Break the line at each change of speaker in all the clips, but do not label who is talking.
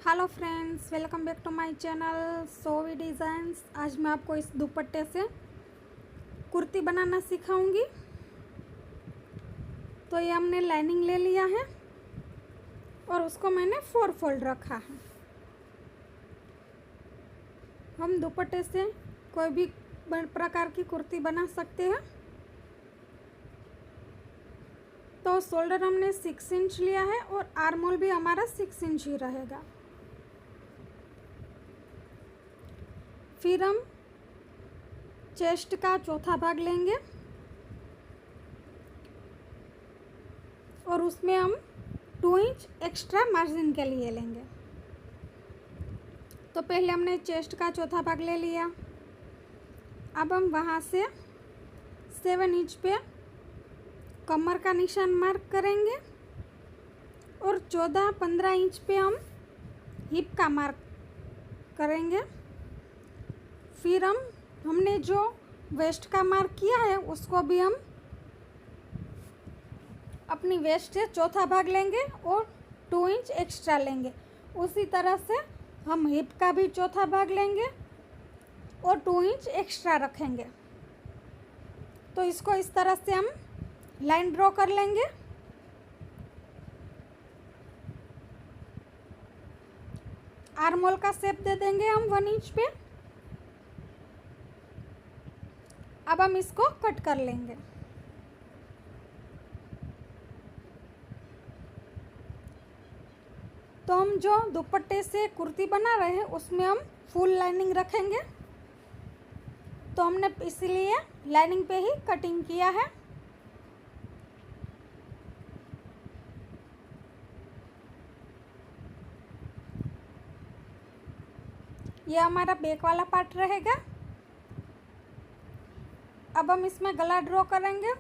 Hello friends, welcome back to my channel Sovi designs. आज मैं आपको इस दुपट्टे से कुर्ती बनाना सिखाऊंगी। तो ये हमने लाइनिंग ले लिया है और उसको मैंने 4 फोल्ड रखा है। हम दुपट्टे से कोई भी प्रकार की कुर्ती बना सकते हैं। तो शोल्डर हमने 6 इंच लिया है और आर्म होल भी हमारा 6 इंच ही रहेगा। फिर हम चेस्ट का चौथा भाग लेंगे और उसमें हम 2 इंच एक्स्ट्रा मार्जिन के लिए लेंगे। तो पहले हमने चेस्ट का चौथा भाग ले लिया। अब हम वहाँ से 7 इंच पे कमर का निशान मार्क करेंगे और 14-15 इंच पे हम हिप का मार्क करेंगे। फिर हमने जो वेस्ट का मार्क किया है उसको भी हम अपनी वेस्ट से चौथा भाग लेंगे और 2 इंच एक्स्ट्रा लेंगे। उसी तरह से हम हिप का भी चौथा भाग लेंगे और 2 इंच एक्स्ट्रा रखेंगे। तो इसको इस तरह से हम लाइन ड्रॉ कर लेंगे। आर्म होल का शेप दे देंगे हम 1 इंच पे। अब हम इसको कट कर लेंगे। तो हम जो दुपट्टे से कुर्ती बना रहे हैं उसमें हम फुल लाइनिंग रखेंगे। तो हमने इसीलिए लाइनिंग पे ही कटिंग किया है। ये हमारा बैक वाला पार्ट रहेगा। अब हम इसमें गला ड्रॉ करेंगे।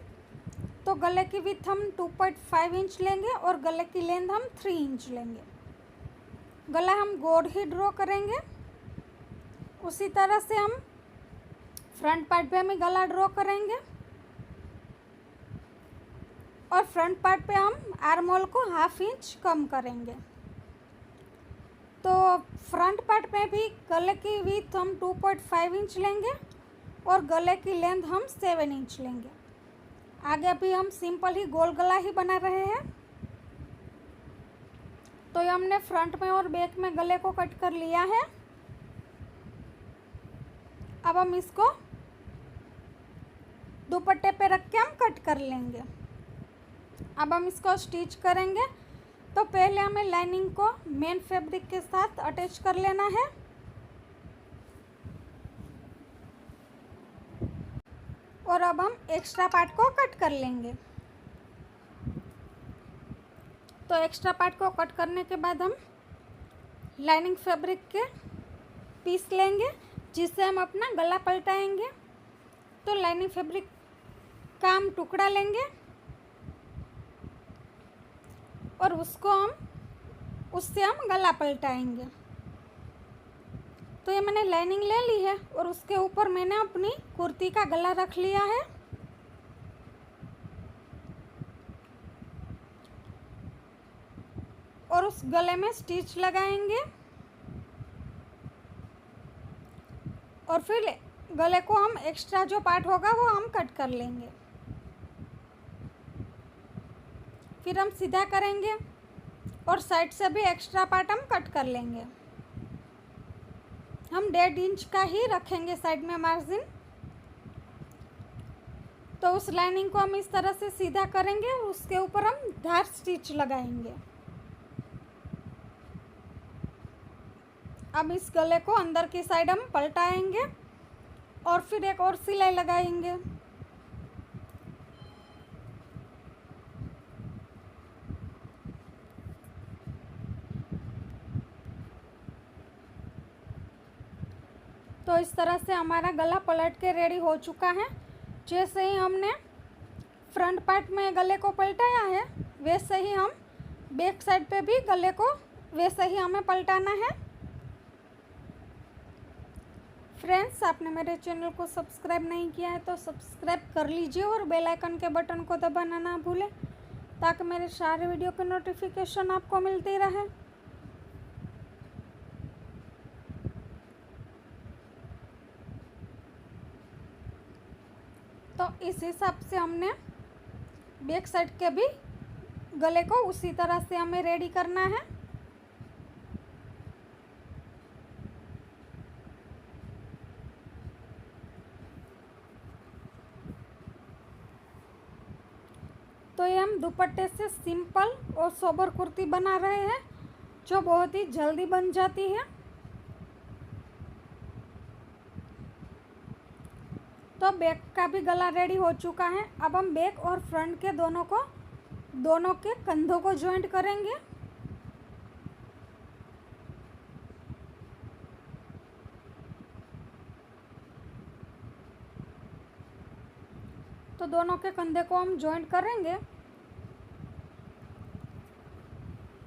तो गले की विड्थ हम 2.5 इंच लेंगे और गले की लेंथ हम 3 इंच लेंगे। गला हम गोल ही ड्रॉ करेंगे। उसी तरह से हम फ्रंट पार्ट पे हम गला ड्रॉ करेंगे और फ्रंट पार्ट पे हम आर्म होल को 1/2 इंच कम करेंगे। तो फ्रंट पार्ट में भी गले की विड्थ हम 2.5 इंच लेंगे और गले की लेंथ हम 7 इंच लेंगे। आगे भी हम सिंपल ही गोल गला ही बना रहे हैं। तो ये हमने फ्रंट में और बैक में गले को कट कर लिया है। अब हम इसको दुपट्टे पे रख के हम कट कर लेंगे। अब हम इसको स्टिच करेंगे। तो पहले हमें लाइनिंग को मेन फैब्रिक के साथ अटैच कर लेना है। और अब हम एक्स्ट्रा पार्ट को कट कर लेंगे। तो एक्स्ट्रा पार्ट को कट करने के बाद हम लाइनिंग फैब्रिक के पीस लेंगे जिससे हम अपना गला पलटाएंगे। तो लाइनिंग फैब्रिक का हम टुकड़ा लेंगे और उससे हम गला पलटाएंगे। तो ये मैंने लाइनिंग ले ली है और उसके ऊपर मैंने अपनी कुर्ती का गला रख लिया है। और उस गले में स्टिच लगाएंगे और फिर गले को हम एक्स्ट्रा जो पार्ट होगा वो हम कट कर लेंगे। फिर हम सीधा करेंगे और साइड से भी एक्स्ट्रा पार्ट हम कट कर लेंगे। हम 1.5 इंच का ही रखेंगे साइड में मार्जिन। तो उस लाइनिंग को हम इस तरह से सीधा करेंगे और उसके ऊपर हम धार स्टिच लगाएंगे। अब इस गले को अंदर की साइड हम पलटाएंगे और फिर एक और सिलाई लगाएंगे। तो इस तरह से हमारा गला पलट के रेडी हो चुका है। जैसे ही हमने फ्रंट पार्ट में गले को पलटाया है वैसे ही हम बैक साइड पे भी गले को वैसे ही हमें पलटाना है। फ्रेंड्स, आपने मेरे चैनल को सब्सक्राइब नहीं किया है तो सब्सक्राइब कर लीजिए और बेल आइकन के बटन को दबाना ना भूलें ताकि मेरे सारे वीडियो के नोटिफिकेशन आपको मिलती रहे। तो इस हिसाब से हमने बैक साइड के भी गले को उसी तरह से हमें रेडी करना है। तो ये हम दुपट्टे से सिंपल और सोबर कुर्ती बना रहे हैं जो बहुत ही जल्दी बन जाती है। तो बैक का भी गला रेडी हो चुका है। अब हम बैक और फ्रंट के दोनों के कंधों को जॉइंट करेंगे। तो दोनों के कंधे को हम जॉइंट करेंगे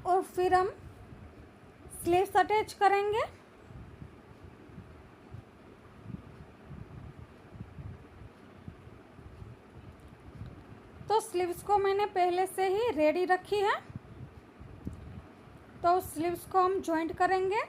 और फिर हम स्लीव्स अटैच करेंगे। तो स्लीव्स को मैंने पहले से ही रेडी रखी है, तो स्लीव्स को हम जॉइंट करेंगे।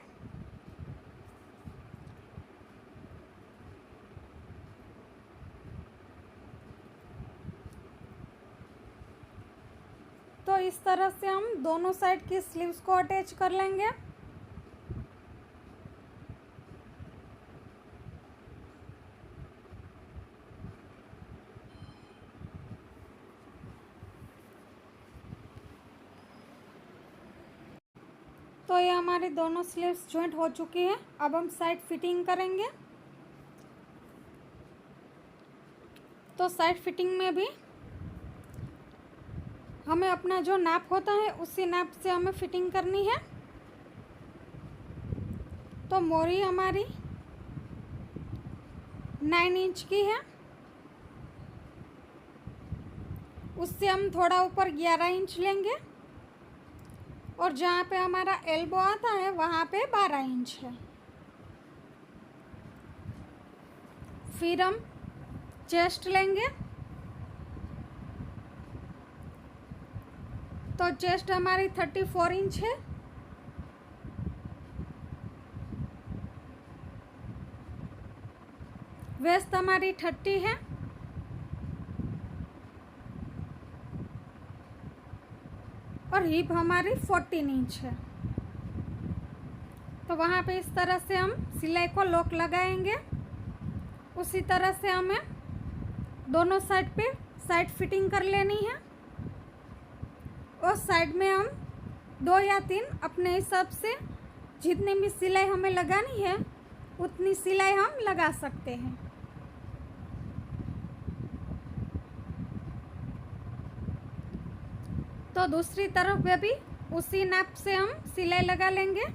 तो इस तरह से हम दोनों साइड की स्लीव्स को अटैच कर लेंगे। तो ये हमारी दोनों स्लीव्स जॉइंट हो चुकी है। अब हम साइड फिटिंग करेंगे। तो साइड फिटिंग में भी हमें अपना जो नाप होता है उसी नाप से हमें फिटिंग करनी है। तो मोरी हमारी 9 इंच की है, उससे हम थोड़ा ऊपर 11 इंच लेंगे और जहाँ पे हमारा एल्बो आता है वहाँ पे 12 इंच है। फिर हम चेस्ट लेंगे। तो चेस्ट हमारी 34 इंच है। वेस्ट हमारी 30 है। और हिप हमारी 14 इंच है। तो वहाँ पे इस तरह से हम सिलाई को लॉक लगाएंगे। उसी तरह से हमें दोनों साइड पे साइड फिटिंग कर लेनी है और साइड में हम 2 या 3 अपने हिसाब से जितनी भी सिलाई हमें लगानी है उतनी सिलाई हम लगा सकते हैं। तो दूसरी तरफ में भी उसी नाप से हम सिलाई लगा लेंगे।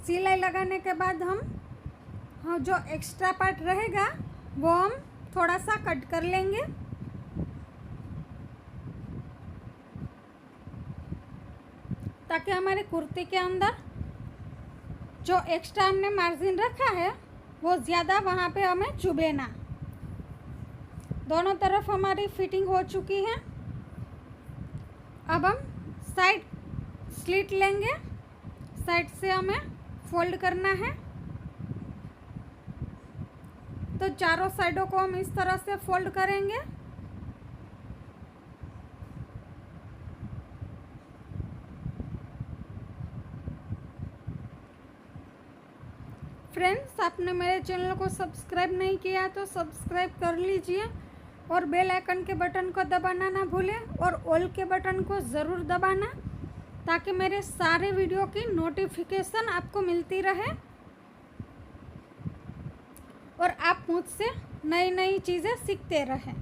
सिलाई लगाने के बाद हम जो एक्स्ट्रा पार्ट रहेगा वो हम थोड़ा सा कट कर लेंगे। ताकि हमारी कुर्ती के अंदर जो एक्स्ट्रा हमने मार्जिन रखा है वो ज़्यादा वहाँ पे हमें चुभे ना। दोनों तरफ हमारी फिटिंग हो चुकी है। अब हम साइड स्लिट लेंगे। साइड से हमें फोल्ड करना है। तो चारों साइडों को हम इस तरह से फोल्ड करेंगे। फ्रेंड्स, आपने मेरे चैनल को सब्सक्राइब नहीं किया तो सब्सक्राइब कर लीजिए और बेल आइकन के बटन को दबाना ना भूलें और ऑल के बटन को ज़रूर दबाना ताकि मेरे सारे वीडियो की नोटिफिकेशन आपको मिलती रहे और आप मुझसे नई नई चीज़ें सीखते रहें।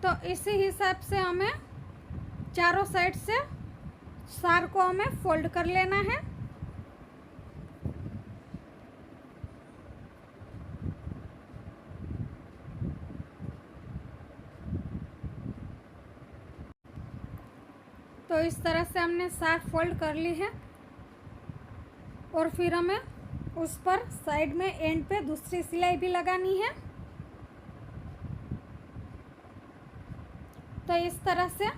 तो इसी हिसाब से हमें चारों साइड से सार को हमें फोल्ड कर लेना है। तो इस तरह से हमने सार फोल्ड कर ली है और फिर हमें उस पर साइड में एंड पे दूसरी सिलाई भी लगानी है। तो इस तरह से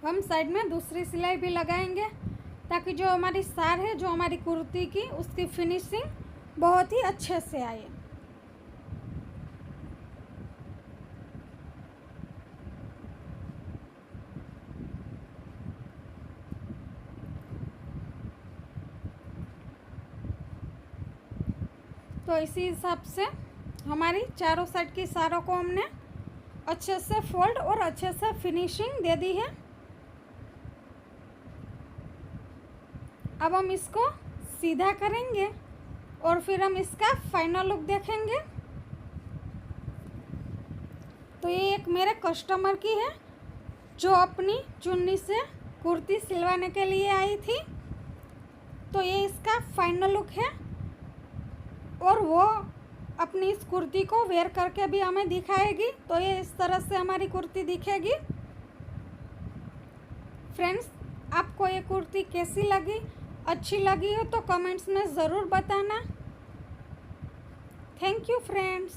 हम साइड में दूसरी सिलाई भी लगाएंगे ताकि जो हमारी सार है, जो हमारी कुर्ती की, उसकी फिनिशिंग बहुत ही अच्छे से आए। तो इसी हिसाब से हमारी चारों साइड की सारों को हमने अच्छे से फोल्ड और अच्छे से फिनिशिंग दे दी है। अब हम इसको सीधा करेंगे और फिर हम इसका फाइनल लुक देखेंगे। तो ये एक मेरे कस्टमर की है जो अपनी चुन्नी से कुर्ती सिलवाने के लिए आई थी। तो ये इसका फाइनल लुक है और वो अपनी इस कुर्ती को वेयर करके भी हमें दिखाएगी। तो ये इस तरह से हमारी कुर्ती दिखेगी। फ्रेंड्स, आपको ये कुर्ती कैसी लगी, अच्छी लगी हो तो कमेंट्स में ज़रूर बताना। Thank you friends.